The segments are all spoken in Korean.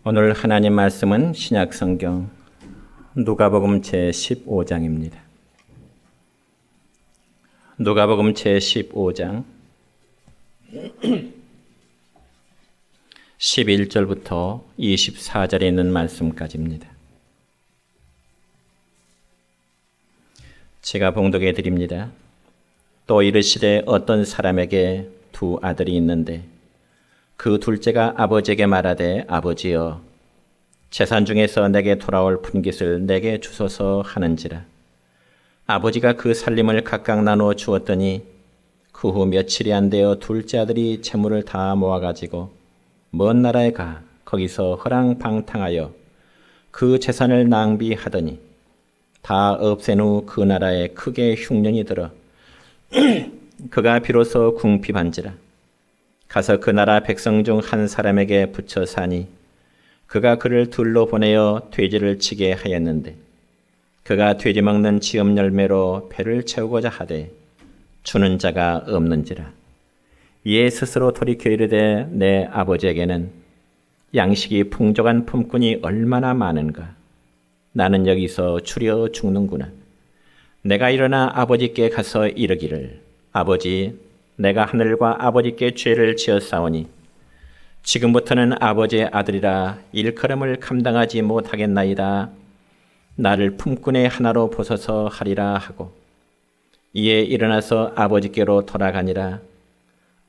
오늘 하나님 말씀은 신약성경 누가복음 제15장입니다. 누가복음 제15장 11절부터 24절에 있는 말씀까지입니다. 제가 봉독해 드립니다. 또 이르시되 어떤 사람에게 두 아들이 있는데 그 둘째가 아버지에게 말하되 아버지여 재산 중에서 내게 돌아올 분깃을 내게 주소서 하는지라. 아버지가 그 살림을 각각 나누어 주었더니 그 후 며칠이 안 되어 둘째 아들이 재물을 다 모아가지고 먼 나라에 가 거기서 허랑방탕하여 그 재산을 낭비하더니 다 없앤 후 그 나라에 크게 흉년이 들어 그가 비로소 궁핍한지라. 가서 그 나라 백성 중 한 사람에게 붙여 사니 그가 그를 들로 보내어 돼지를 치게 하였는데 그가 돼지 먹는 지업 열매로 배를 채우고자 하되 주는 자가 없는지라. 이에 스스로 돌이켜 이르되 내 아버지에게는 양식이 풍족한 품꾼이 얼마나 많은가. 나는 여기서 추려 죽는구나. 내가 일어나 아버지께 가서 이르기를 아버지 내가 하늘과 아버지께 죄를 지었사오니 지금부터는 아버지의 아들이라 일컬음을 감당하지 못하겠나이다. 나를 품꾼의 하나로 보소서 하리라 하고 이에 일어나서 아버지께로 돌아가니라.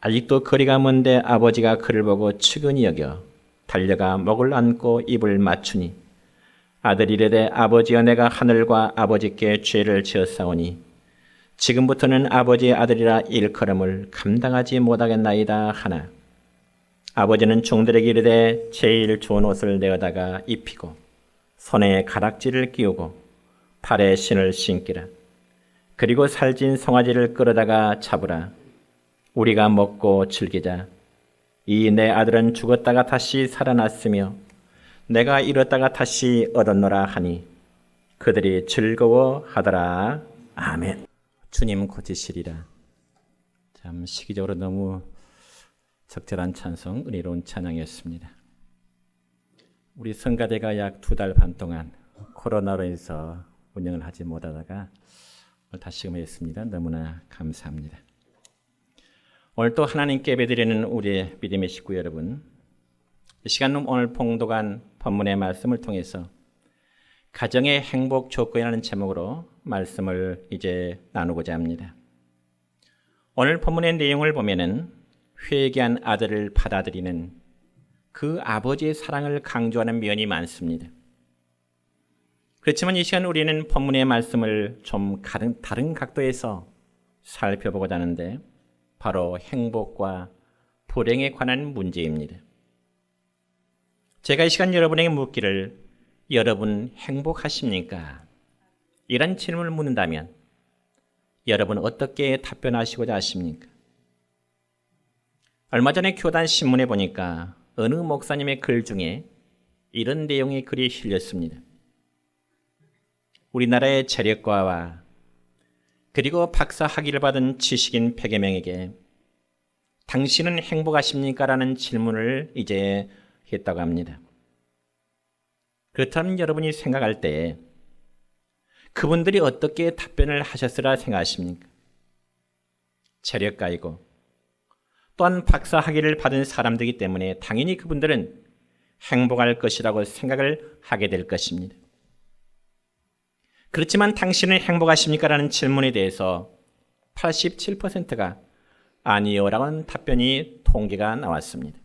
아직도 거리가 먼데 아버지가 그를 보고 측은히 여겨 달려가 목을 안고 입을 맞추니 아들이 이르되 아버지여 내가 하늘과 아버지께 죄를 지었사오니 지금부터는 아버지의 아들이라 일컬음을 감당하지 못하겠나이다 하나 아버지는 종들에게 이르되 제일 좋은 옷을 내어다가 입히고 손에 가락지를 끼우고 발에 신을 신기라. 그리고 살찐 송아지를 끌어다가 잡으라. 우리가 먹고 즐기자. 이 내 아들은 죽었다가 다시 살아났으며 내가 잃었다가 다시 얻었노라 하니 그들이 즐거워하더라. 아멘. 주님 고치시리라. 참 시기적으로 너무 적절한 찬송, 은혜로운 찬양이었습니다. 우리 성가대가 약 2달 반 동안 코로나로 인해서 운영을 하지 못하다가 오늘 다시금 했습니다. 너무나 감사합니다. 오늘 또 하나님께 예배드리는 우리의 믿음의 식구 여러분, 이 시간 오늘 봉독한 본문의 말씀을 통해서 가정의 행복 조건이라는 제목으로 말씀을 이제 나누고자 합니다. 오늘 본문의 내용을 보면은 회개한 아들을 받아들이는 그 아버지의 사랑을 강조하는 면이 많습니다. 그렇지만 이 시간 우리는 본문의 말씀을 좀 다른 각도에서 살펴보고자 하는데 바로 행복과 불행에 관한 문제입니다. 제가 이 시간 여러분에게 묻기를 여러분 행복하십니까? 이런 질문을 묻는다면 여러분 어떻게 답변하시고자 하십니까? 얼마 전에 교단 신문에 보니까 어느 목사님의 글 중에 이런 내용의 글이 실렸습니다. 우리나라의 재력가와 그리고 박사 학위를 받은 지식인 100여 명에게 당신은 행복하십니까? 라는 질문을 이제 했다고 합니다. 그렇다면 여러분이 생각할 때 그분들이 어떻게 답변을 하셨으라 생각하십니까? 재력가이고 또한 박사 학위를 받은 사람들이기 때문에 당연히 그분들은 행복할 것이라고 생각을 하게 될 것입니다. 그렇지만 당신은 행복하십니까? 라는 질문에 대해서 87%가 아니요 라는 답변이 통계가 나왔습니다.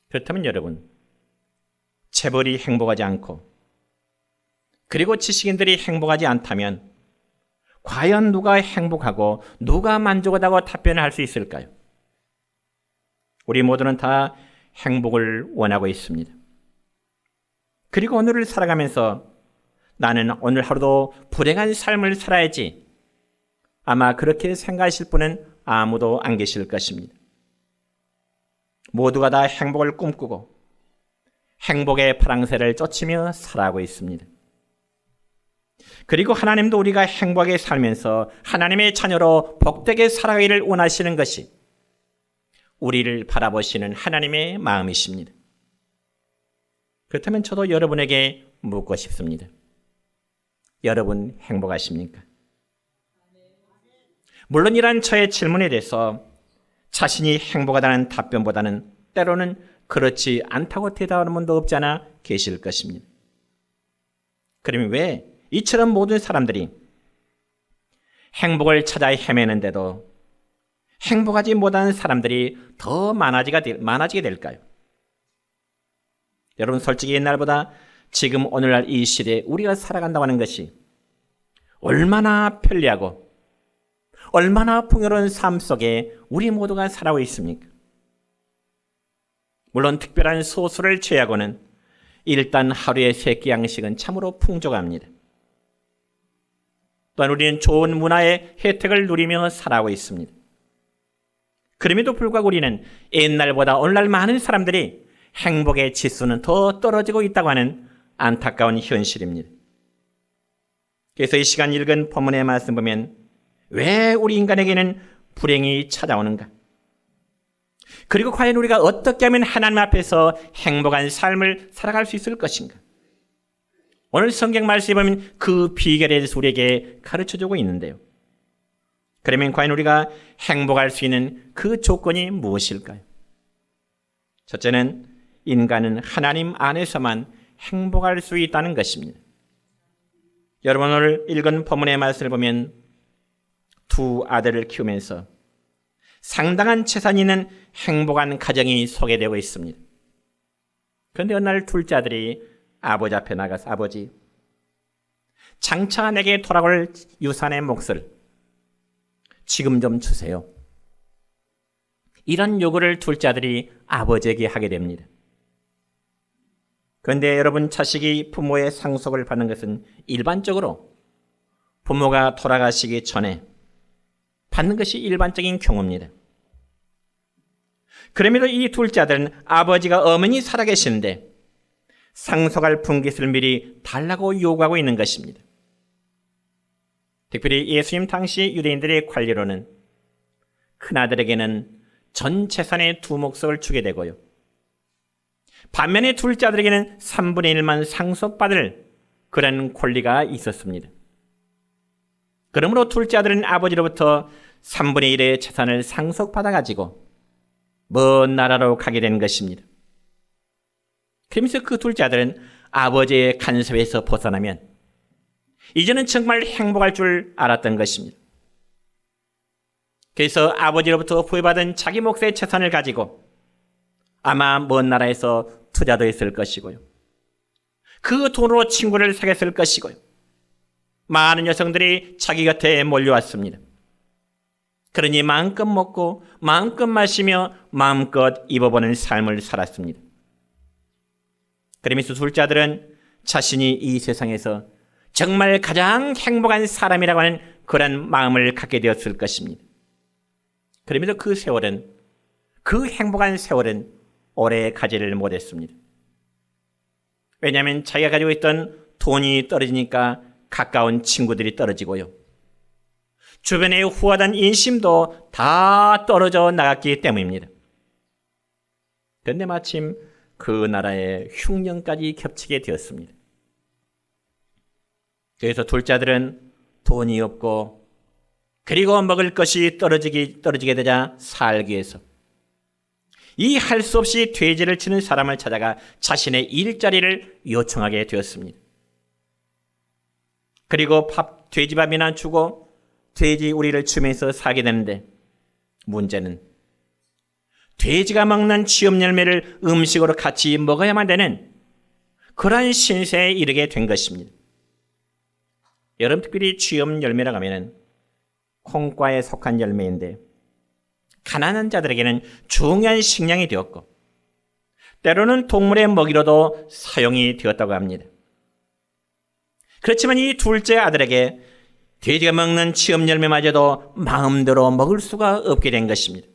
그렇다면 여러분, 재벌이 행복하지 않고 그리고 지식인들이 행복하지 않다면 과연 누가 행복하고 누가 만족하다고 답변을 할 수 있을까요? 우리 모두는 다 행복을 원하고 있습니다. 그리고 오늘을 살아가면서 나는 오늘 하루도 불행한 삶을 살아야지. 아마 그렇게 생각하실 분은 아무도 안 계실 것입니다. 모두가 다 행복을 꿈꾸고 행복의 파랑새를 쫓으며 살아가고 있습니다. 그리고 하나님도 우리가 행복하게 살면서 하나님의 자녀로 복되게 살아가기를 원하시는 것이 우리를 바라보시는 하나님의 마음이십니다. 그렇다면 저도 여러분에게 묻고 싶습니다. 여러분 행복하십니까? 물론 이러한 저의 질문에 대해서 자신이 행복하다는 답변보다는 때로는 그렇지 않다고 대답하는 분도 없지 않아 계실 것입니다. 그러면 왜 이처럼 모든 사람들이 행복을 찾아 헤매는데도 행복하지 못하는 사람들이 더 많아지게 될까요? 여러분 솔직히 옛날보다 지금 오늘날 이 시대에 우리가 살아간다고 하는 것이 얼마나 편리하고 얼마나 풍요로운 삶 속에 우리 모두가 살아오고 있습니까? 물론 특별한 소수를 제외하고는 일단 하루의 세 끼 양식은 참으로 풍족합니다. 또한 우리는 좋은 문화의 혜택을 누리며 살아오고 있습니다. 그럼에도 불구하고 우리는 옛날보다 오늘날 많은 사람들이 행복의 지수는 더 떨어지고 있다고 하는 안타까운 현실입니다. 그래서 이 시간 읽은 본문의 말씀 보면 왜 우리 인간에게는 불행이 찾아오는가? 그리고 과연 우리가 어떻게 하면 하나님 앞에서 행복한 삶을 살아갈 수 있을 것인가? 오늘 성경 말씀에 보면 그 비결에 대해서 우리에게 가르쳐주고 있는데요. 그러면 과연 우리가 행복할 수 있는 그 조건이 무엇일까요? 첫째는 인간은 하나님 안에서만 행복할 수 있다는 것입니다. 여러분 오늘 읽은 본문의 말씀을 보면 두 아들을 키우면서 상당한 재산이 있는 행복한 가정이 소개되고 있습니다. 그런데 어느 날 둘째 아들이 아버지 앞에 나가서 아버지, 장차 내게 돌아올 유산의 몫을 지금 좀 주세요. 이런 요구를 둘째 아들이 아버지에게 하게 됩니다. 그런데 여러분 자식이 부모의 상속을 받는 것은 일반적으로 부모가 돌아가시기 전에 받는 것이 일반적인 경우입니다. 그럼에도 이 둘째 아들은 아버지가 어머니 살아계시는데 상속할 분깃을 미리 달라고 요구하고 있는 것입니다. 특별히 예수님 당시 유대인들의 관리로는 큰아들에게는 전 재산의 2몫을 주게 되고요. 반면에 둘째 아들에게는 3분의 1만 상속받을 그런 권리가 있었습니다. 그러므로 둘째 아들은 아버지로부터 3분의 1의 재산을 상속받아가지고 먼 나라로 가게 된 것입니다. 그러면서 그 둘째 아들은 아버지의 간섭에서 벗어나면 이제는 정말 행복할 줄 알았던 것입니다. 그래서 아버지로부터 부여받은 자기 몫의 재산을 가지고 아마 먼 나라에서 투자도 했을 것이고요. 그 돈으로 친구를 사귀었을 것이고요. 많은 여성들이 자기 곁에 몰려왔습니다. 그러니 마음껏 먹고 마음껏 마시며 마음껏 입어보는 삶을 살았습니다. 그러면서 둘째 아들은 자신이 이 세상에서 정말 가장 행복한 사람이라고 하는 그런 마음을 갖게 되었을 것입니다. 그러면서 그 행복한 세월은 오래 가지를 못했습니다. 왜냐하면 자기가 가지고 있던 돈이 떨어지니까 가까운 친구들이 떨어지고요. 주변의 후하던 인심도 다 떨어져 나갔기 때문입니다. 그런데 마침 그 나라에 흉년까지 겹치게 되었습니다. 그래서 둘째 아들은 돈이 없고 그리고 먹을 것이 떨어지게 되자 살기 위해서 이 할 수 없이 돼지를 치는 사람을 찾아가 자신의 일자리를 요청하게 되었습니다. 그리고 돼지밥이나 주고 돼지 우리를 주면서 살게 되는데 문제는 돼지가 먹는 쥐엄 열매를 음식으로 같이 먹어야만 되는 그러한 신세에 이르게 된 것입니다. 여러분 특별히 쥐엄 열매라고 하면 콩과에 속한 열매인데 가난한 자들에게는 중요한 식량이 되었고 때로는 동물의 먹이로도 사용이 되었다고 합니다. 그렇지만 이 둘째 아들에게 돼지가 먹는 쥐엄 열매마저도 마음대로 먹을 수가 없게 된 것입니다.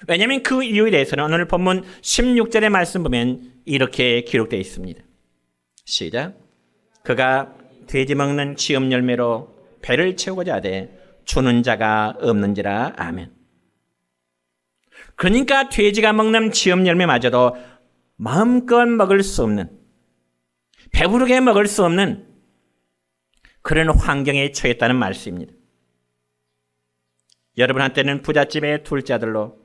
왜냐하면 그 이유에 대해서는 오늘 본문 16절의 말씀 보면 이렇게 기록되어 있습니다. 시작. 그가 돼지 먹는 쥐엄 열매로 배를 채우고자 하되 주는 자가 없는지라. 아멘. 그러니까 돼지가 먹는 쥐엄 열매마저도 마음껏 먹을 수 없는, 배부르게 먹을 수 없는 그런 환경에 처했다는 말씀입니다. 여러분한테는 부잣집의 둘째 아들로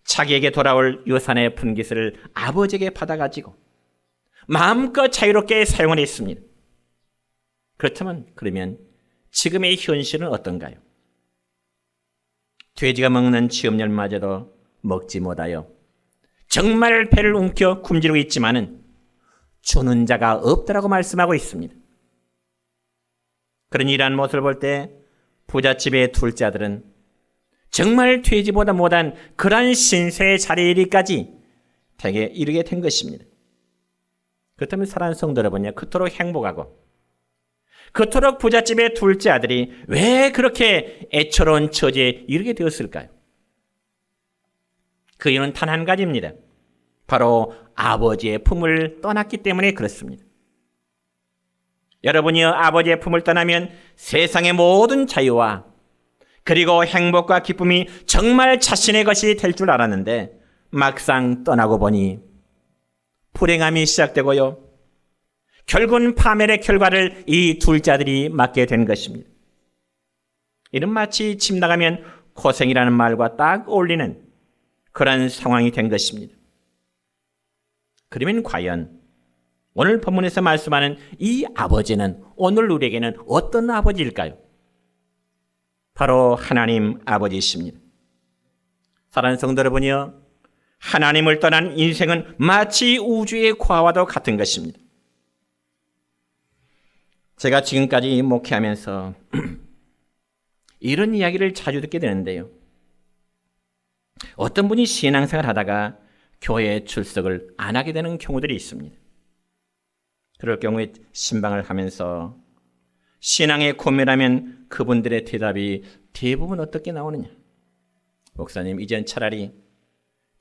자기에게 돌아올 유산의 분깃을 아버지에게 받아가지고 마음껏 자유롭게 사용을 했습니다. 그렇다면 그러면 지금의 현실은 어떤가요? 돼지가 먹는 지읍열마저도 먹지 못하여 정말 배를 움켜 굶주리고 있지만은 주는 자가 없다라고 말씀하고 있습니다. 그런 이러한 모습을 볼 때 부잣집의 둘째 아들은 정말 돼지보다 못한 그러한 신세의 자리에 이르기까지 대개 이르게 된 것입니다. 그렇다면 사랑하는 성도 여러분요, 그토록 행복하고 그토록 부잣집의 둘째 아들이 왜 그렇게 애처로운 처지에 이르게 되었을까요? 그 이유는 단 한 가지입니다. 바로 아버지의 품을 떠났기 때문에 그렇습니다. 여러분이요, 아버지의 품을 떠나면 세상의 모든 자유와 그리고 행복과 기쁨이 정말 자신의 것이 될 줄 알았는데 막상 떠나고 보니 불행함이 시작되고요, 결국은 파멸의 결과를 이 둘째 아들이 맞게 된 것입니다. 이는 마치 집 나가면 고생이라는 말과 딱 어울리는 그런 상황이 된 것입니다. 그러면 과연 오늘 본문에서 말씀하는 이 아버지는 오늘 우리에게는 어떤 아버지일까요? 바로 하나님 아버지이십니다. 사랑하는 성도 여러분이요, 하나님을 떠난 인생은 마치 우주의 고아와도 같은 것입니다. 제가 지금까지 목회하면서 이런 이야기를 자주 듣게 되는데요. 어떤 분이 신앙생활을 하다가 교회에 출석을 안 하게 되는 경우들이 있습니다. 그럴 경우에 신방을 하면서 신앙에 고민하면 그분들의 대답이 대부분 어떻게 나오느냐? 목사님, 이젠 차라리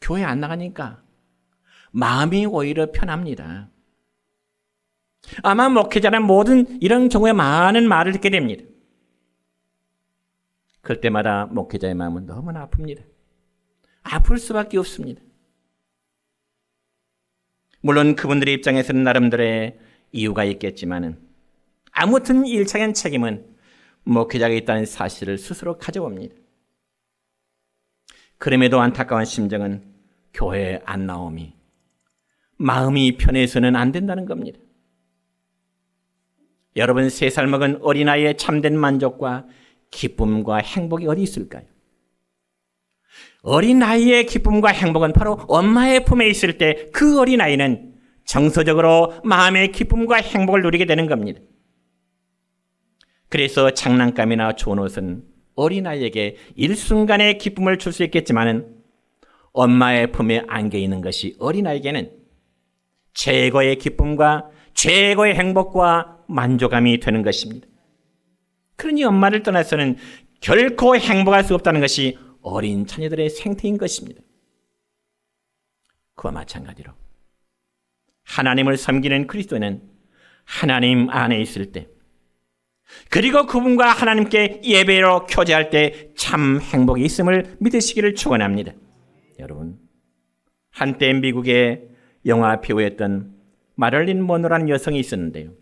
교회 안 나가니까 마음이 오히려 편합니다. 아마 목회자는 모든 이런 경우에 많은 말을 듣게 됩니다. 그럴 때마다 목회자의 마음은 너무나 아픕니다. 아플 수밖에 없습니다. 물론 그분들의 입장에서는 나름대로의 이유가 있겠지만은 아무튼 1차적인 책임은 목회자가 있다는 사실을 스스로 가져옵니다. 그럼에도 안타까운 심정은 교회에 안 나옴이 마음이 편해서는 안 된다는 겁니다. 여러분, 3살 먹은 어린아이의 참된 만족과 기쁨과 행복이 어디 있을까요? 어린아이의 기쁨과 행복은 바로 엄마의 품에 있을 때 그 어린아이는 정서적으로 마음의 기쁨과 행복을 누리게 되는 겁니다. 그래서 장난감이나 좋은 옷은 어린아이에게 일순간의 기쁨을 줄 수 있겠지만은 엄마의 품에 안겨 있는 것이 어린아이에게는 최고의 기쁨과 최고의 행복과 만족감이 되는 것입니다. 그러니 엄마를 떠나서는 결코 행복할 수 없다는 것이 어린 자녀들의 생태인 것입니다. 그와 마찬가지로 하나님을 섬기는 그리스도는 하나님 안에 있을 때, 그리고 그분과 하나님께 예배로 교제할 때 참 행복이 있음을 믿으시기를 축원합니다. 여러분, 한때 미국의 영화 배우였던 마릴린 먼로라는 여성이 있었는데요.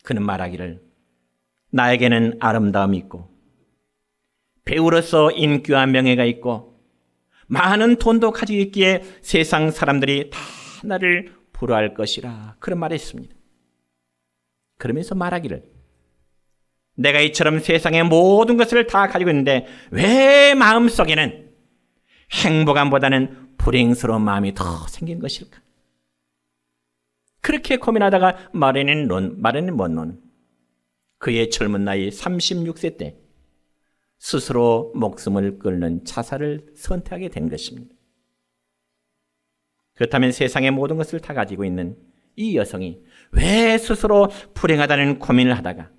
그는 말하기를, 나에게는 아름다움이 있고 배우로서 인기와 명예가 있고 많은 돈도 가지고 있기에 세상 사람들이 다 나를 부러워할 것이라, 그런 말을 했습니다. 그러면서 말하기를, 내가 이처럼 세상의 모든 것을 다 가지고 있는데 왜 마음속에는 행복함보다는 불행스러운 마음이 더 생긴 것일까? 그렇게 고민하다가 마릴린 먼로는 그의 젊은 나이 36세 때 스스로 목숨을 끊는 자살을 선택하게 된 것입니다. 그렇다면 세상의 모든 것을 다 가지고 있는 이 여성이 왜 스스로 불행하다는 고민을 하다가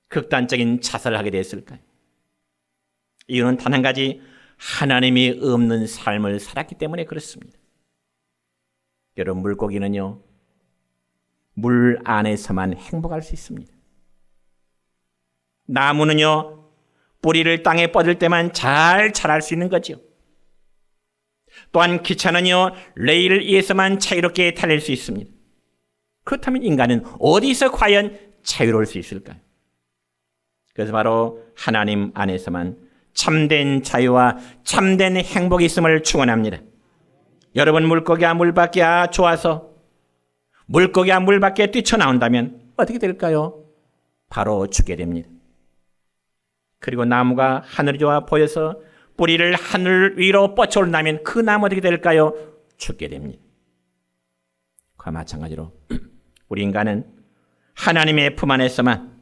극단적인 자살을 하게 됐을까요? 이유는 단 한 가지, 하나님이 없는 삶을 살았기 때문에 그렇습니다. 여러분, 물고기는요, 물 안에서만 행복할 수 있습니다. 나무는요, 뿌리를 땅에 뻗을 때만 잘 자랄 수 있는 거죠. 또한 기차는요, 레일을 위해서만 자유롭게 달릴 수 있습니다. 그렇다면 인간은 어디서 과연 자유로울 수 있을까요? 그래서 바로 하나님 안에서만 참된 자유와 참된 행복이 있음을 축원합니다. 여러분, 물고기와 물 밖에 좋아서 물고기와 물 밖에 뛰쳐나온다면 어떻게 될까요? 바로 죽게 됩니다. 그리고 나무가 하늘이 좋아 보여서 뿌리를 하늘 위로 뻗쳐올라면 그 나무 어떻게 될까요? 죽게 됩니다. 그와 마찬가지로 우리 인간은 하나님의 품 안에서만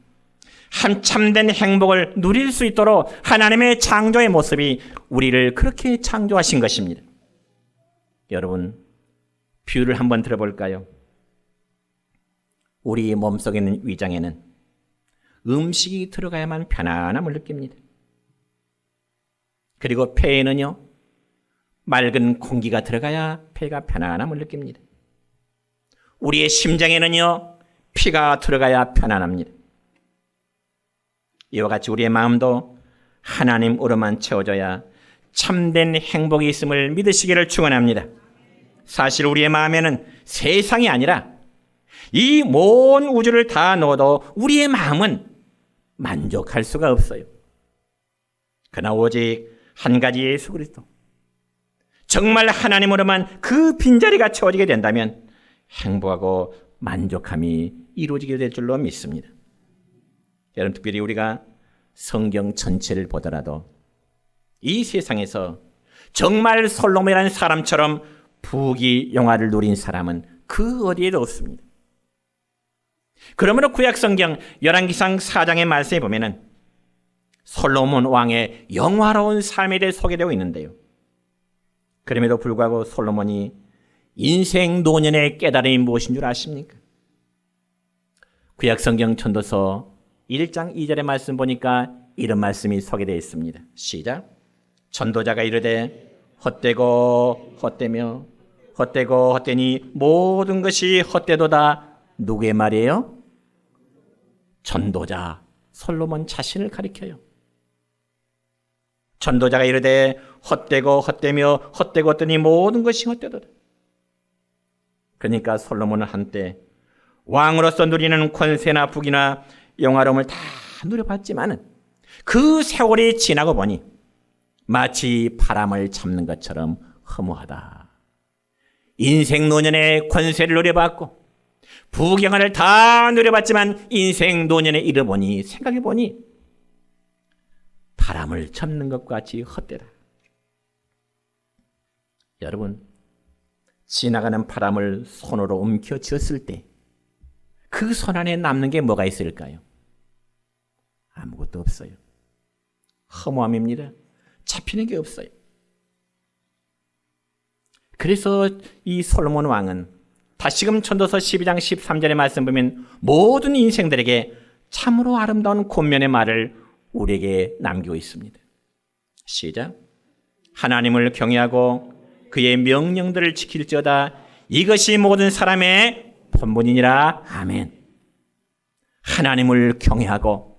참된 행복을 누릴 수 있도록 하나님의 창조의 모습이 우리를 그렇게 창조하신 것입니다. 여러분, 비유를 한번 들어볼까요? 우리 몸속에 있는 위장에는 음식이 들어가야만 편안함을 느낍니다. 그리고 폐에는요, 맑은 공기가 들어가야 폐가 편안함을 느낍니다. 우리의 심장에는요, 피가 들어가야 편안합니다. 이와 같이 우리의 마음도 하나님으로만 채워져야 참된 행복이 있음을 믿으시기를 축원합니다. 사실 우리의 마음에는 세상이 아니라 이 온 우주를 다 넣어도 우리의 마음은 만족할 수가 없어요. 그러나 오직 한 가지 예수 그리스도, 정말 하나님으로만 그 빈자리가 채워지게 된다면 행복하고 만족함이 이루어지게 될 줄로 믿습니다. 여러분, 특별히 우리가 성경 전체를 보더라도 이 세상에서 정말 솔로몬이라는 사람처럼 부귀 영화를 누린 사람은 그 어디에도 없습니다. 그러므로 구약성경 열왕기상 4장의 말씀에 보면은 솔로몬 왕의 영화로운 삶에 대해 소개되고 있는데요. 그럼에도 불구하고 솔로몬이 인생 노년의 깨달음이 무엇인 줄 아십니까? 구약성경 전도서 1장 2절의 말씀 보니까 이런 말씀이 소개되어 있습니다. 시작. 전도자가 이르되 헛되고 헛되며 헛되고 헛되니 모든 것이 헛되도다. 누구의 말이에요? 전도자 솔로몬 자신을 가리켜요. 전도자가 이르되 헛되고 헛되며 헛되고 헛되니 모든 것이 헛되도다. 그러니까 솔로몬은 한때 왕으로서 누리는 권세나 부귀나 영화로움을 다 누려봤지만은 그 세월이 지나고 보니 마치 바람을 잡는 것처럼 허무하다. 인생 노년의 권세를 누려봤고 부경화를 다 누려봤지만 인생 노년에 이르보니 생각해보니 바람을 잡는 것과 같이 헛되다. 여러분, 지나가는 바람을 손으로 움켜쥐었을 때 그 손 안에 남는 게 뭐가 있을까요? 아무것도 없어요. 허무함입니다. 잡히는 게 없어요. 그래서 이 솔로몬 왕은 다시금 전도서 12장 13절의 말씀 보면 모든 인생들에게 참으로 아름다운 권면의 말을 우리에게 남기고 있습니다. 시작. 하나님을 경외하고 그의 명령들을 지킬지어다. 이것이 모든 사람의 본분이니라. 아멘. 하나님을 경외하고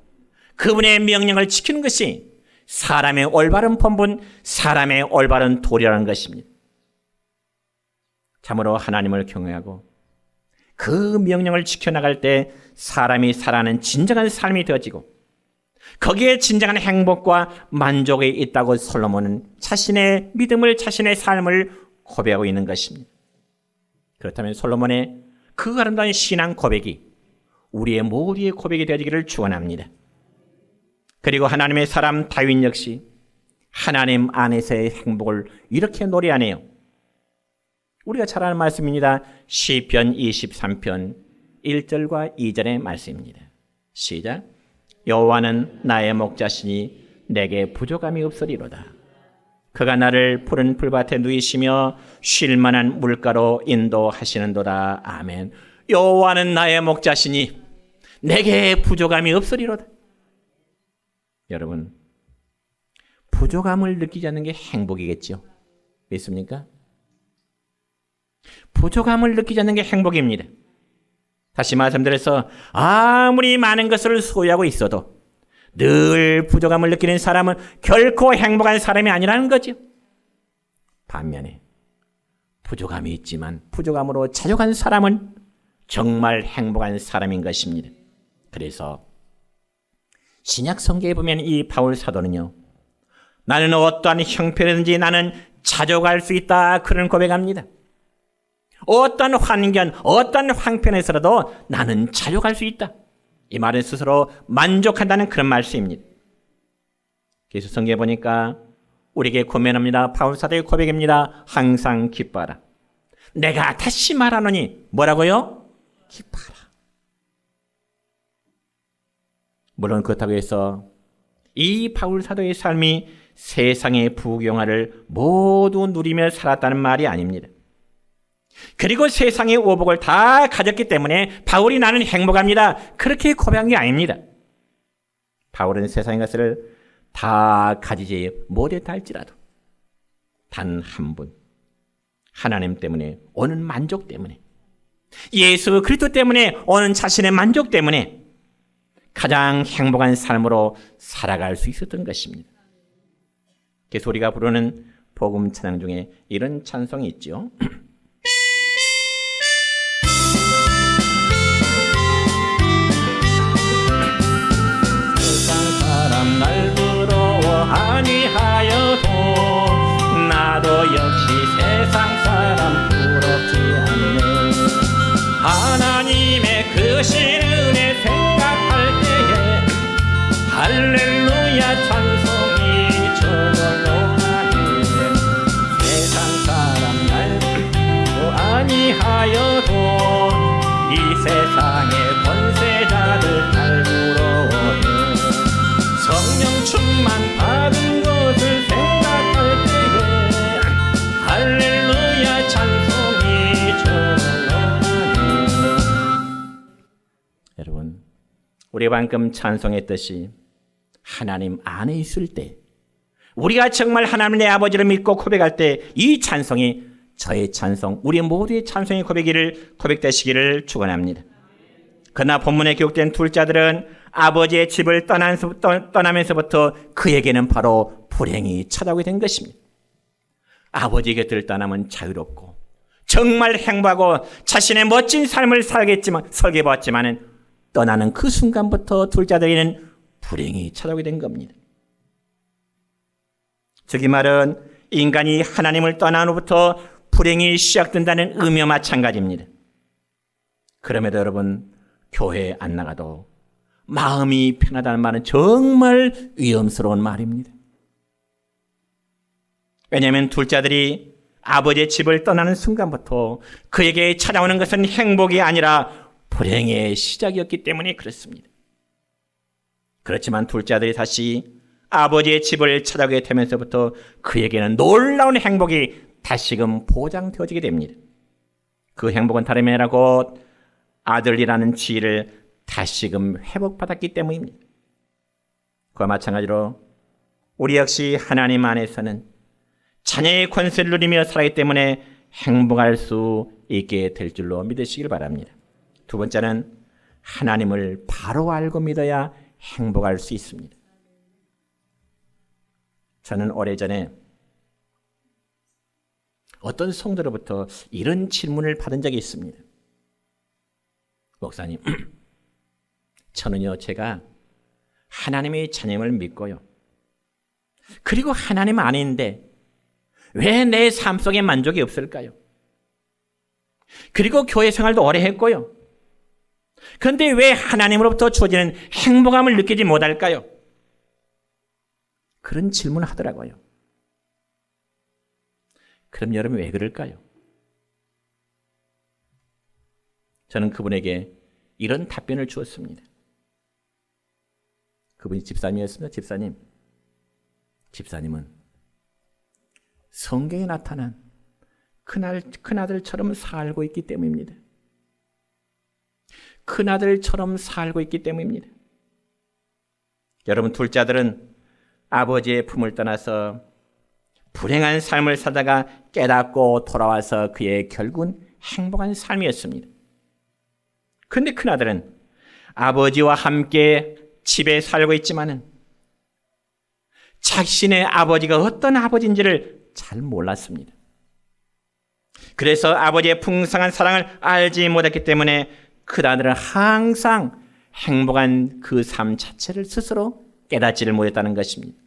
그분의 명령을 지키는 것이 사람의 올바른 본분, 사람의 올바른 도리라는 것입니다. 참으로 하나님을 경외하고 그 명령을 지켜나갈 때 사람이 살아가는 진정한 삶이 되어지고 거기에 진정한 행복과 만족이 있다고 솔로몬은 자신의 믿음을, 자신의 삶을 고백하고 있는 것입니다. 그렇다면 솔로몬의 그 아름다운 신앙 고백이 우리의 모두의 고백이 되어지기를 축원합니다. 그리고 하나님의 사람 다윗 역시 하나님 안에서의 행복을 이렇게 노래하네요. 우리가 잘 아는 말씀입니다. 시편 23편 1절과 2절의 말씀입니다. 시작. 여호와는 나의 목자시니 내게 부족함이 없으리로다. 그가 나를 푸른 풀밭에 누이시며 쉴 만한 물가로 인도하시는도다. 아멘. 여호와는 나의 목자시니 내게 부족함이 없으리로다. 여러분, 부족함을 느끼지 않는 게 행복이겠죠. 믿습니까? 부족함을 느끼지 않는 게 행복입니다. 다시 말씀드려서 아무리 많은 것을 소유하고 있어도 늘 부족함을 느끼는 사람은 결코 행복한 사람이 아니라는 거죠. 반면에 부족함이 있지만 부족함으로 자족한 사람은 정말 행복한 사람인 것입니다. 그래서 신약 성경에 보면 이 바울 사도는요, 나는 어떠한 형편이든지 나는 자족할 수 있다, 그런 고백합니다. 어떤 환경, 어떤 황편에서라도 나는 자족할 수 있다. 이 말은 스스로 만족한다는 그런 말씀입니다. 그래서 성경에 보니까 우리에게 고면합니다. 바울 사도의 고백입니다. 항상 기뻐하라. 내가 다시 말하노니 뭐라고요? 기뻐하라. 물론 그렇다고 해서 이 바울 사도의 삶이 세상의 부귀영화를 모두 누리며 살았다는 말이 아닙니다. 그리고 세상의 오복을 다 가졌기 때문에 바울이 나는 행복합니다, 그렇게 고백한 게 아닙니다. 바울은 세상의 것을 다 가지지 못했다 할지라도 단 한 분, 하나님 때문에 오는 만족 때문에, 예수 그리스도 때문에 오는 자신의 만족 때문에 가장 행복한 삶으로 살아갈 수 있었던 것입니다. 그래서 우리가 부르는 복음 찬양 중에 이런 찬송이 있죠. 세상 사람 날 부러워하니하여도 나도 역시 세상 사람 부럽지 않네. 하나님의 크신 은혜 생각할 때에 할렐루야 찬송이 저절로 나네. 세상 사람 날 아니하여도 이 세상의 권세자들 날 부러워해. 성령 충만 받은 것을 생각할 때에 할렐루야 찬송이 저절로 나네. 여러분, 우리가 방금 찬송했듯이 하나님 안에 있을 때, 우리가 정말 하나님 내 아버지를 믿고 고백할 때 이 찬송이 저의 찬송, 우리 모두의 찬송의 고백되시기를 축원합니다. 그러나 본문에 기록된 둘째 아들은 아버지의 집을 떠나면서부터 그에게는 바로 불행이 찾아오게 된 것입니다. 아버지 곁을 떠나면 자유롭고 정말 행복하고 자신의 멋진 삶을 설계해봤지만 떠나는 그 순간부터 둘째 아들에게는 불행이 찾아오게 된 겁니다. 즉 이 말은 인간이 하나님을 떠난 후부터 불행이 시작된다는 의미와 마찬가지입니다. 그럼에도 여러분, 교회에 안 나가도 마음이 편하다는 말은 정말 위험스러운 말입니다. 왜냐하면 둘째 아들이 아버지의 집을 떠나는 순간부터 그에게 찾아오는 것은 행복이 아니라 불행의 시작이었기 때문에 그렇습니다. 그렇지만 둘째 아들이 다시 아버지의 집을 찾아오게 되면서부터 그에게는 놀라운 행복이 다시금 보장되어지게 됩니다. 그 행복은 다름이 아니라 곧 아들이라는 지위를 다시금 회복받았기 때문입니다. 그와 마찬가지로 우리 역시 하나님 안에서는 자녀의 권세를 누리며 살아가기 때문에 행복할 수 있게 될 줄로 믿으시길 바랍니다. 두 번째는 하나님을 바로 알고 믿어야 행복할 수 있습니다. 저는 오래전에 어떤 성도로부터 이런 질문을 받은 적이 있습니다. 목사님, 저는요, 제가 하나님의 자녀임을 믿고요, 그리고 하나님 안에 있는데 왜 내 삶 속에 만족이 없을까요? 그리고 교회 생활도 오래 했고요, 그런데 왜 하나님으로부터 주어지는 행복함을 느끼지 못할까요? 그런 질문을 하더라고요. 그럼 여러분 왜 그럴까요? 저는 그분에게 이런 답변을 주었습니다. 그분이 집사님이었습니다. 집사님은 성경에 나타난 큰아들처럼 살고 있기 때문입니다. 큰아들처럼 살고 있기 때문입니다. 여러분, 둘째 아들은 아버지의 품을 떠나서 불행한 삶을 살다가 깨닫고 돌아와서 그의 결국은 행복한 삶이었습니다. 그런데 큰아들은 아버지와 함께 집에 살고 있지만은 자신의 아버지가 어떤 아버지인지를 잘 몰랐습니다. 그래서 아버지의 풍성한 사랑을 알지 못했기 때문에 큰아들은 항상 행복한 그 삶 자체를 스스로 깨닫지를 못했다는 것입니다.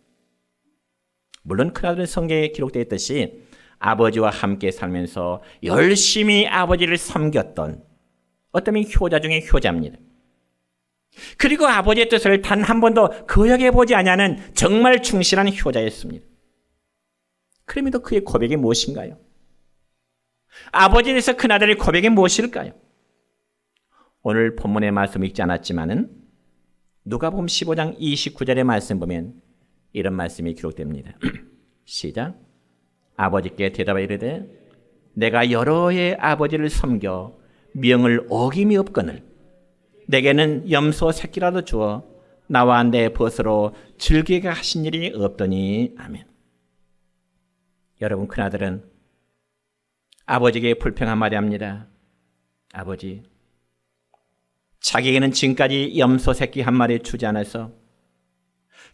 물론 큰아들은 성경에 기록되어 있듯이 아버지와 함께 살면서 열심히 아버지를 섬겼던 어쩌면 효자 중에 효자입니다. 그리고 아버지의 뜻을 단 한 번도 거역해 보지 아니하는 정말 충실한 효자였습니다. 그럼에도 그의 고백이 무엇인가요? 아버지에 대해서 큰아들의 고백이 무엇일까요? 오늘 본문의 말씀 읽지 않았지만은 누가복음 15장 29절의 말씀 보면 이런 말씀이 기록됩니다. 시작. 아버지께 대답하여 이르되 내가 여러 해 아버지를 섬겨 명을 어김이 없거늘 내게는 염소 새끼라도 주어 나와 내 벗으로 즐기게 하신 일이 없더니. 아멘. 여러분, 큰아들은 아버지에게 불평 한마디 합니다. 아버지, 자기에게는 지금까지 염소 새끼 한 마리 주지 않아서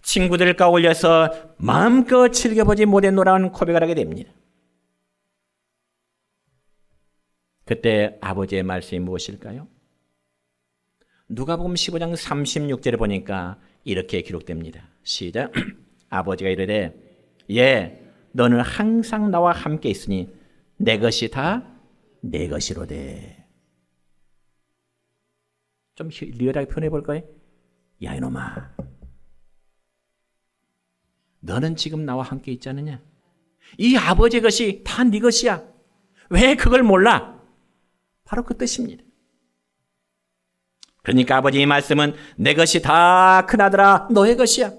친구들과 어울려서 마음껏 즐겨보지 못했노라는 고백을 하게 됩니다. 그때 아버지의 말씀이 무엇일까요? 누가복음 15장 36절에 보니까 이렇게 기록됩니다. 시작. 아버지가 이르되 예, 너는 항상 나와 함께 있으니 내 것이 다 내 것이로되. 좀 리얼하게 표현해 볼까요? 야 이놈아, 너는 지금 나와 함께 있지 않느냐? 이 아버지의 것이 다 네 것이야. 왜 그걸 몰라? 바로 그 뜻입니다. 그러니까 아버지의 말씀은 내 것이 다 큰아들아 너의 것이야.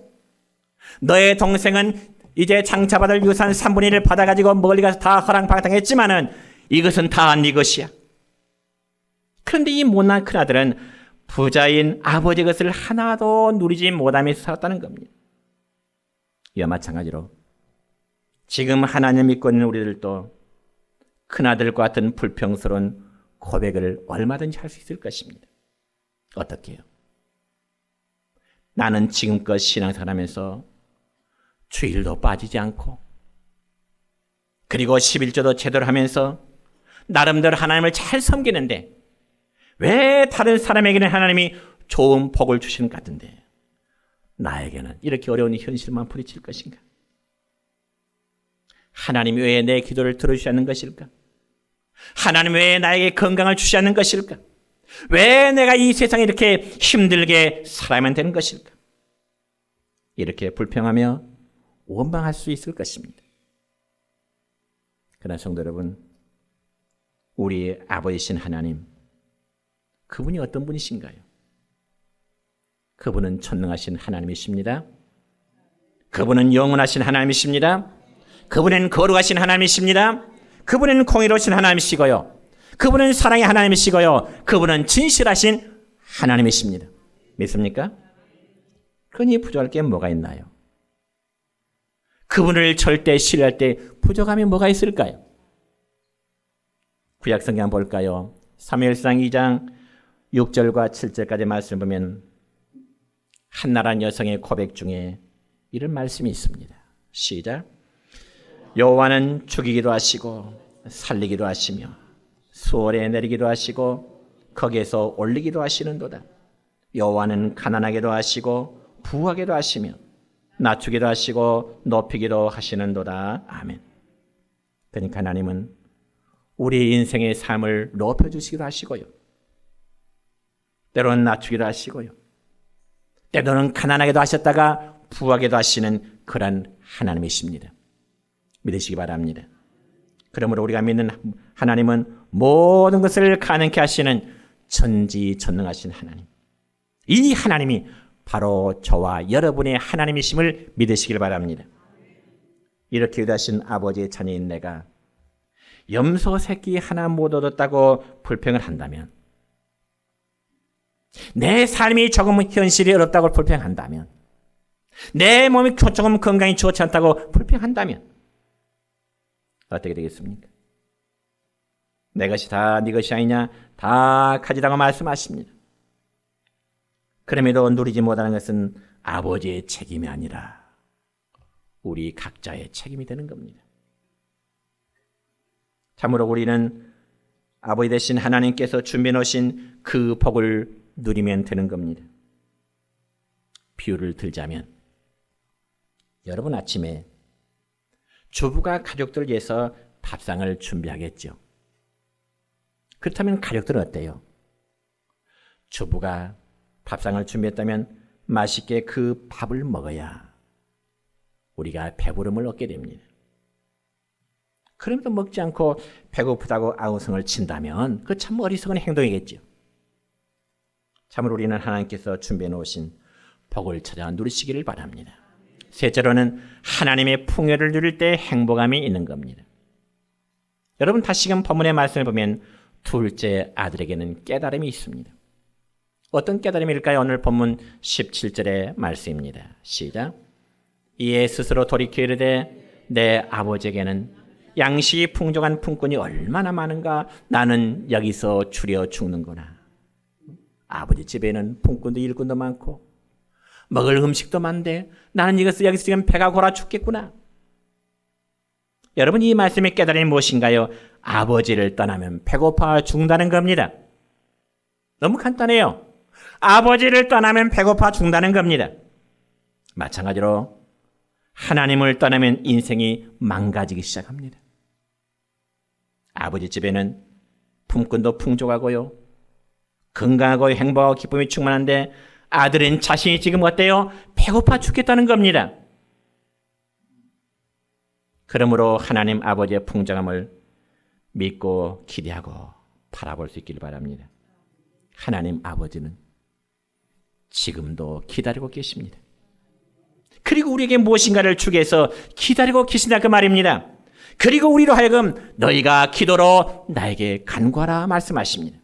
너의 동생은 이제 장차받을 유산 3분의 1을 받아가지고 멀리 가서 다 허랑방탕했지만은 이것은 다 네 것이야. 그런데 이 못난 큰아들은 부자인 아버지의 것을 하나도 누리지 못하면서 살았다는 겁니다. 이와 마찬가지로 지금 하나님을 믿고 있는 우리들도 큰아들과 같은 불평스러운 고백을 얼마든지 할 수 있을 것입니다. 어떻게 해요? 나는 지금껏 신앙생활하면서 주일도 빠지지 않고 그리고 11조도 제대로 하면서 나름대로 하나님을 잘 섬기는데 왜 다른 사람에게는 하나님이 좋은 복을 주시는 것 같은데 나에게는 이렇게 어려운 현실만 부딪힐 것인가? 하나님 왜 내 기도를 들어주지 않는 것일까? 하나님 왜 나에게 건강을 주지 않는 것일까? 왜 내가 이 세상에 이렇게 힘들게 살아야만 되는 것일까? 이렇게 불평하며 원망할 수 있을 것입니다. 그러나 성도 여러분, 우리의 아버지신 하나님, 그분이 어떤 분이신가요? 그분은 전능하신 하나님이십니다. 그분은 영원하신 하나님이십니다. 그분은 거룩하신 하나님이십니다. 그분은 공의로우신 하나님이시고요. 그분은 사랑의 하나님이시고요. 그분은 진실하신 하나님이십니다. 믿습니까? 그러니 부족할 게 뭐가 있나요? 그분을 절대 신뢰할 때 부족함이 뭐가 있을까요? 구약성경 한번 볼까요? 사무엘상 2장 6절과 7절까지 말씀을 보면 한나라한 여성의 고백 중에 이런 말씀이 있습니다. 시작. 여호와는 죽이기도 하시고 살리기도 하시며 수월에 내리기도 하시고 거기에서 올리기도 하시는도다. 여호와는 가난하게도 하시고 부하게도 하시며 낮추기도 하시고 높이기도 하시는도다. 아멘. 그러니까 하나님은 우리 인생의 삶을 높여주시기도 하시고요. 때로는 낮추기도 하시고요. 때로는 가난하게도 하셨다가 부하게도 하시는 그런 하나님이십니다. 믿으시기 바랍니다. 그러므로 우리가 믿는 하나님은 모든 것을 가능케 하시는 전지전능하신 하나님. 이 하나님이 바로 저와 여러분의 하나님이심을 믿으시길 바랍니다. 이렇게 기도하신 아버지의 자녀인 내가 염소 새끼 하나 못 얻었다고 불평을 한다면, 내 삶이 조금 현실이 어렵다고 불평한다면, 내 몸이 조금 건강이 좋지 않다고 불평한다면 어떻게 되겠습니까? 내 것이 다 네 것이 아니냐, 다 가지라고 말씀하십니다. 그럼에도 누리지 못하는 것은 아버지의 책임이 아니라 우리 각자의 책임이 되는 겁니다. 참으로 우리는 아버지 되신 하나님께서 준비해 놓으신 그 복을 누리면 되는 겁니다. 비유를 들자면 여러분 아침에 주부가 가족들 위해서 밥상을 준비하겠죠. 그렇다면 가족들은 어때요? 주부가 밥상을 준비했다면 맛있게 그 밥을 먹어야 우리가 배부름을 얻게 됩니다. 그럼에도 먹지 않고 배고프다고 아우성을 친다면 그 참 어리석은 행동이겠죠. 참으로 우리는 하나님께서 준비해 놓으신 복을 찾아 누리시기를 바랍니다. 셋째로는 하나님의 풍요를 누릴 때 행복함이 있는 겁니다. 여러분 다시금 본문의 말씀을 보면 둘째 아들에게는 깨달음이 있습니다. 어떤 깨달음일까요? 오늘 본문 17절의 말씀입니다. 시작. 이에 스스로 돌이켜 이르되 내 아버지에게는 양식이 풍족한 품꾼이 얼마나 많은가. 나는 여기서 추려 죽는구나. 아버지 집에는 품꾼도 일꾼도 많고 먹을 음식도 많은데 나는 여기서 지금 배가 골아 죽겠구나. 여러분 이 말씀의 깨달음이 무엇인가요? 아버지를 떠나면 배고파 죽는다는 겁니다. 너무 간단해요. 아버지를 떠나면 배고파 죽는다는 겁니다. 마찬가지로 하나님을 떠나면 인생이 망가지기 시작합니다. 아버지 집에는 품꾼도 풍족하고요. 건강하고 행복하고 기쁨이 충만한데 아들은 자신이 지금 어때요? 배고파 죽겠다는 겁니다. 그러므로 하나님 아버지의 풍성함을 믿고 기대하고 바라볼 수 있기를 바랍니다. 하나님 아버지는 지금도 기다리고 계십니다. 그리고 우리에게 무엇인가를 주기 위해서 기다리고 계신다 그 말입니다. 그리고 우리로 하여금 너희가 기도로 나에게 간구하라 말씀하십니다.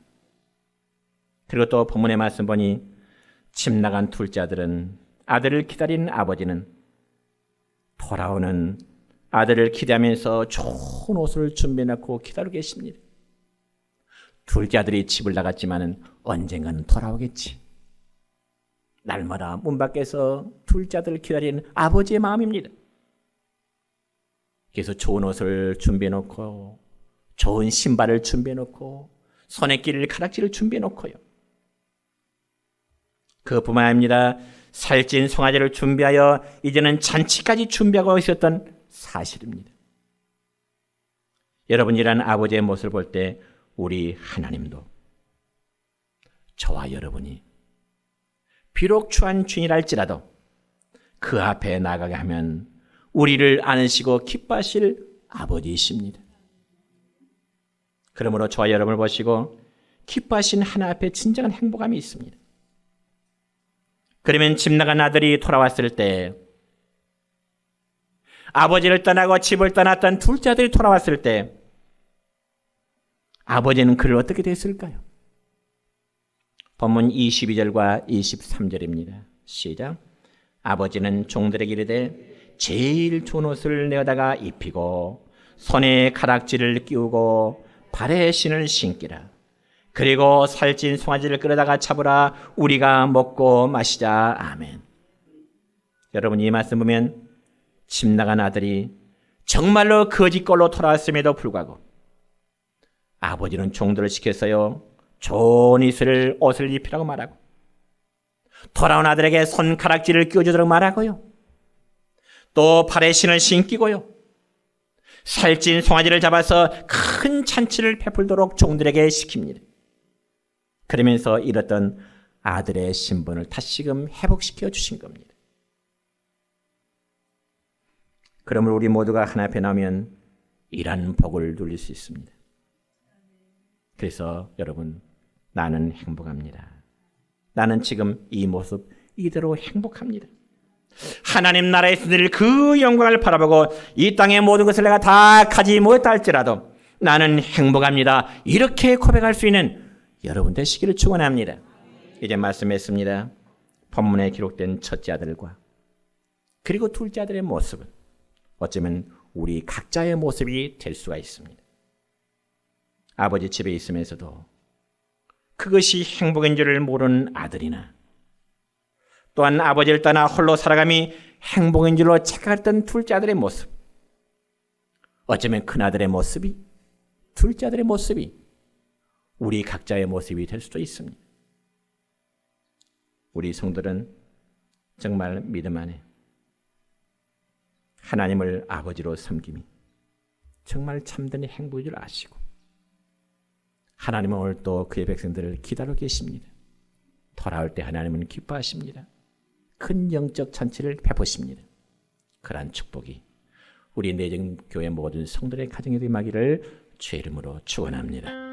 그리고 또 본문의 말씀 보니 집 나간 둘째 아들은 아들을 기다리는 아버지는 돌아오는 아들을 기대하면서 좋은 옷을 준비해놓고 기다리고 계십니다. 둘째 아들이 집을 나갔지만은 언젠가는 돌아오겠지. 날마다 문 밖에서 둘째 아들을 기다리는 아버지의 마음입니다. 그래서 좋은 옷을 준비해놓고 좋은 신발을 준비해놓고 손에 끼를 가락지를 준비해놓고요. 그뿐만 아닙니다. 살찐 송아지를 준비하여 이제는 잔치까지 준비하고 있었던 사실입니다. 여러분 이런 아버지의 모습을 볼 때 우리 하나님도 저와 여러분이 비록 추한 주인이랄지라도 그 앞에 나가게 하면 우리를 안으시고 기뻐하실 아버지이십니다. 그러므로 저와 여러분을 보시고 기뻐하신 하나 앞에 진정한 행복함이 있습니다. 그러면 집 나간 아들이 돌아왔을 때 아버지를 떠나고 집을 떠났던 둘째 아들이 돌아왔을 때 아버지는 그를 어떻게 됐을까요? 본문 22절과 23절입니다. 시작. 아버지는 종들에게 이르되 제일 좋은 옷을 내어다가 입히고 손에 가락지를 끼우고 발에 신을 신기라. 그리고 살찐 송아지를 끌어다가 잡으라. 우리가 먹고 마시자. 아멘. 여러분 이 말씀 보면 집 나간 아들이 정말로 거짓걸로 돌아왔음에도 불구하고 아버지는 종들을 시켜서요 좋은 옷을 입히라고 말하고 돌아온 아들에게 손가락질을 끼워주도록 말하고요. 또 발에 신을 신기고요. 살찐 송아지를 잡아서 큰 잔치를 베풀도록 종들에게 시킵니다. 그러면서 잃었던 아들의 신분을 다시금 회복시켜 주신 겁니다. 그러므로 우리 모두가 하나 앞에 나오면 이런 복을 누릴 수 있습니다. 그래서 여러분 나는 행복합니다. 나는 지금 이 모습 이대로 행복합니다. 하나님 나라에서 늘 그 영광을 바라보고 이 땅의 모든 것을 내가 다 가지 못했다 할지라도 나는 행복합니다. 이렇게 고백할 수 있는 여러분 되시기를 축원합니다. 이제 말씀했습니다. 본문에 기록된 첫째 아들과 그리고 둘째 아들의 모습은 어쩌면 우리 각자의 모습이 될 수가 있습니다. 아버지 집에 있으면서도 그것이 행복인 줄을 모르는 아들이나 또한 아버지를 떠나 홀로 살아감이 행복인 줄로 착각했던 둘째 아들의 모습, 어쩌면 큰아들의 모습이 둘째 아들의 모습이 우리 각자의 모습이 될 수도 있습니다. 우리 성도는 정말 믿음 안에 하나님을 아버지로 섬김이 정말 참된 행복인 줄 아시고 하나님은 오늘 또 그의 백성들을 기다리고 계십니다. 돌아올 때 하나님은 기뻐하십니다. 큰 영적 잔치를 베푸십니다. 그러한 축복이 우리 내정교회 모든 성도의 가정에 임하기를 주의 이름으로 축원합니다.